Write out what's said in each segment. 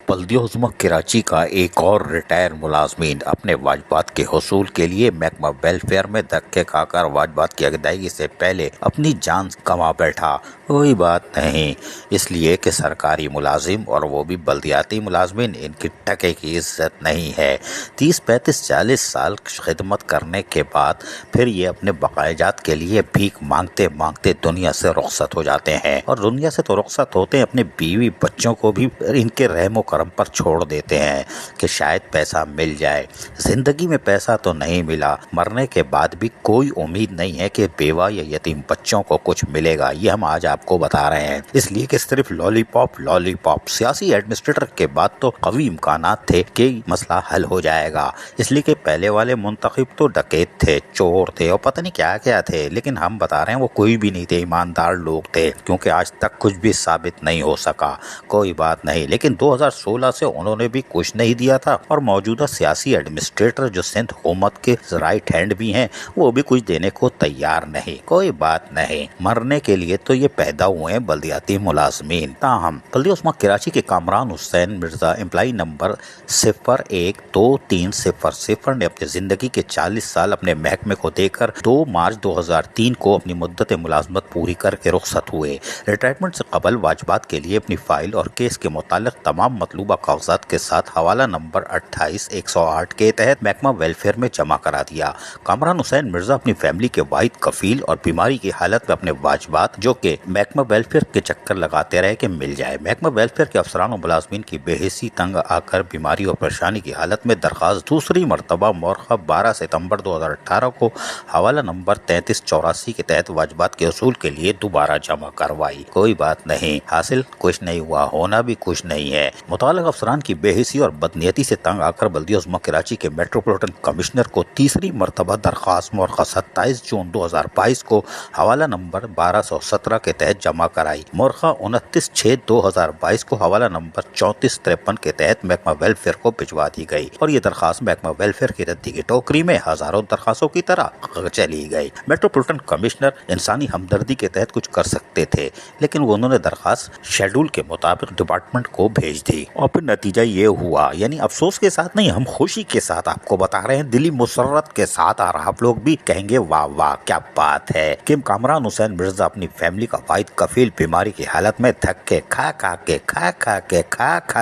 बल्दिया उज़्मा कराची का एक और रिटायर मुलाजमीन अपने वाजबात के हसूल के लिए महकमा वेलफेयर में धक्के खाकर वाजबात की अदायगी से पहले अपनी जान गंवा बैठा। कोई बात नहीं, इसलिए कि सरकारी मुलाजिम और वो भी बल्दियाती मुलाजमीन, इनकी टके की इज्जत नहीं है। 30-35-40 साल खिदमत करने के बाद फिर ये अपने बकायाजात के लिए भीख मांगते मांगते दुनिया से रुखसत हो जाते हैं, और दुनिया से तो रुखसत होते हैं, अपने बीवी बच्चों को भी इनके रहमो करम पर छोड़ देते हैं कि शायद पैसा मिल जाए। जिंदगी में पैसा तो नहीं मिला, मरने के बाद भी कोई उम्मीद नहीं है कि बेवा या यतीम बच्चों को कुछ मिलेगा। ये हम आज आपको बता रहे हैं, इसलिए कि सिर्फ लॉलीपॉप लॉलीपॉप। सियासी एडमिनिस्ट्रेटर के बाद तो कवी इम्कानात थे कि मसला हल हो जाएगा, इसलिए कि पहले वाले मुंतखब तो डकैत थे, चोर थे और पता नहीं क्या क्या थे, लेकिन हम बता रहे हैं वो कोई भी नहीं थे, ईमानदार लोग थे, क्योंकि आज तक कुछ भी साबित नहीं हो सका। कोई बात नहीं, लेकिन 2016 से उन्होंने भी कुछ नहीं दिया था, और मौजूदा सियासी एडमिनिस्ट्रेटर जो सिंध हुकूमत के राइट हैंड भी हैं, वो भी कुछ देने को तैयार नहीं। कोई बात नहीं, मरने के लिए तो ये पैदा हुए हैं बल्दियाती मुलाजमीन। ताहम बल्दिया उज़्मा कराची के कामरान हुसैन मिर्जा एम्प्लाई नंबर 012300 ने अपनी जिंदगी के 40 साल अपने महकमे को देकर 2 मार्च 2003 को अपनी मुद्दत मुलाजमत पूरी करके रुखसत हुए। रिटायरमेंट से कबल वाजबात के लिए अपनी फाइल और केस के मुतालिक तमाम मतलूबा कागजात के साथ हवाला नंबर 28-108 के तहत महकमा वेलफेयर में जमा करा दिया। कामरान हुसैन मिर्जा अपनी फैमिली के वाहिद कफील और बीमारी की हालत में अपने वाजबात जो कि महकमा वेलफेयर के चक्कर लगाते रहे कि मिल जाए। महकमा वेलफेयर के अफसरान और मुलाजमीन की बेहिसी तंग आकर बीमारी और परेशानी की हालत में दरखास्त दूसरी मरतबा मोरखा 12 सितम्बर 2018 को हवाला नंबर 3384 के तहत वाजबात के असूल के लिए दोबारा जमा करवाई। कोई बात नहीं, हासिल कुछ नहीं हुआ, होना भी कुछ नहीं है। मुतालिक अफसरान की बेहिसी और बदनीयती से तंग आकर बल्दिया उज़्मा कराची के मेट्रोपॉलिटन कमिश्नर को तीसरी मरतबा दरखास्त मोरखा 27 जून 2022 को हवाला नंबर 1217 के तहत जमा कराई। मोरखा 29/6/2022 को हवाला नंबर 3453 के तहत महकमा वेलफेयर को भिजवा दी गई, और ये दरखास्त महकमा वेलफेयर की रद्दी की टोकरी में हजारों दरखास्तों की तरह चली गई। मेट्रोपॉलिटन कमिश्नर इंसानी हमदर्दी के तहत कुछ कर सकते थे, लेकिन उन्होंने दरखास्त शेड्यूल के मुताबिक डिपार्टमेंट को भेज दी, और फिर नतीजा ये हुआ, यानी अफसोस के साथ नहीं, हम खुशी के साथ आपको बता रहे हैं, दिली मुसर्रत के साथ। और आप लोग भी कहेंगे वाह वाह क्या बात है कि कामरान हुसैन मिर्जा अपनी फैमिली का वाहिद कफील बीमारी की हालत में धक्के खा खा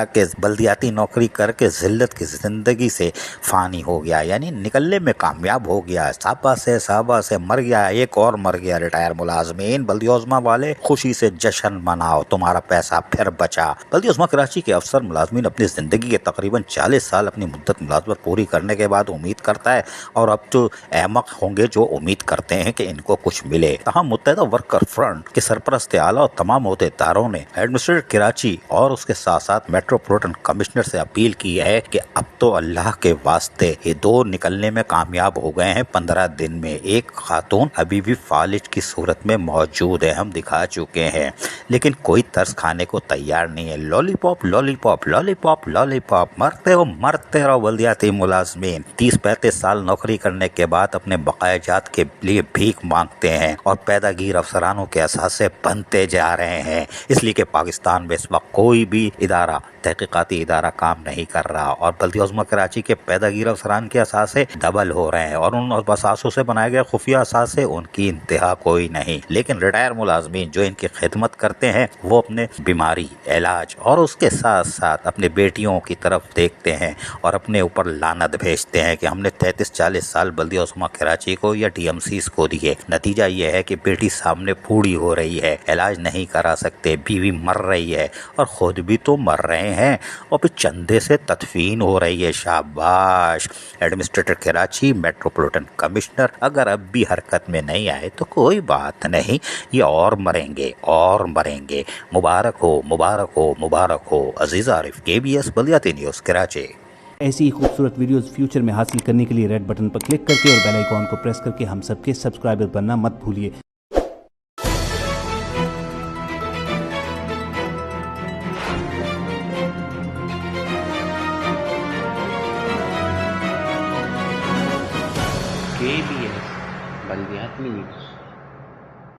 के बल्दियाती नौकरी करके जिल्लत की जिंदगी से फानी हो गया, यानी निकलने में कामयाब हो गया। साबा से मर गया, एक और मर गया। रिटायर मुलाजमीन बल्दिया उज़्मा वाले खुशी से जश्न मनाओ, तुम्हारा पैसा फिर बचा। बल्दिया उज़्मा कराची के अफसर मुलाजमीन अपनी जिंदगी के तकरीबन 40 साल अपनी मुद्दत मुलाजमत पूरी करने के बाद उम्मीद करता है, और अब तो अहमक होंगे जो उम्मीद करते हैं कि इनको कुछ मिले। तमाम मुत्तहिदा वर्कर फ्रंट के सरपरस्त आला और तमाम अहदेदारों ने एडमिनिस्ट्रेटर कराची और उसके साथ साथ मेट्रोपॉलिटन कमिश्नर से अपील की है कि अब तो अल्लाह के वास्ते ये दो निकलने में कामयाब हो गए हैं 15 दिन में। एक खातून अभी भी फालिज की सूरत में मौजूद है, हम दिखा चुके हैं, लेकिन कोई तरस खाने को तैयार नहीं है। लॉलीपॉप लॉलीपॉप लॉलीपॉप लॉलीपॉप, मरते रहो बल्दियाती मुलाजमीन। 30-35 साल नौकरी करने के बाद अपने बकायाजात के लिए भीख मांगते हैं, और पैदागीर अफसरानों के असासे बनते जा रहे हैं, इसलिए कि पाकिस्तान में इस वक्त कोई भी इदारा, तहकीकाती इदारा काम नहीं कर रहा, और बल्दिया उज़्मा कराची के पैदागीर अफसरान के असासे डबल हो रहे हैं, और उन असासों से बनाए गए खुफिया असासे उनकी इंतहा कोई नहीं। लेकिन रिटायर मुलाजमीन जो इनकी खिदमत करते हैं, वो अपने बीमारी, इलाज और उसके साथ साथ अपने बेटियों की तरफ देखते हैं और अपने ऊपर लानत भेजते हैं कि हमने 33-40 साल बल्दिया उज़्मा कराची को या DMCs को दिए। नतीजा ये है कि बेटी सामने बूढ़ी हो रही है, इलाज नहीं करा सकते, बीवी मर रही है, और खुद भी तो मर रहे हैं, और फिर चंदे से तदफीन हो रही है। शाबाश एडमिनिस्ट्रेटर कराची, मेट्रोपॉलिटन कमिश्नर, अगर अब भी हरकत में नहीं आए तो कोई बात नहीं, ये और मरेंगे और मरेंगे। मुबारक हो मुबारक हो मुबारक हो। अजीज आरिफ, KBS बल्दियाती न्यूज़ कराची। ऐसी ही खूबसूरत वीडियोस फ्यूचर में हासिल करने के लिए रेड बटन पर क्लिक करके और बेल आइकॉन को प्रेस करके हम सबके सब्सक्राइबर बनना मत भूलिए। KBS बल्दियाती न्यूज़।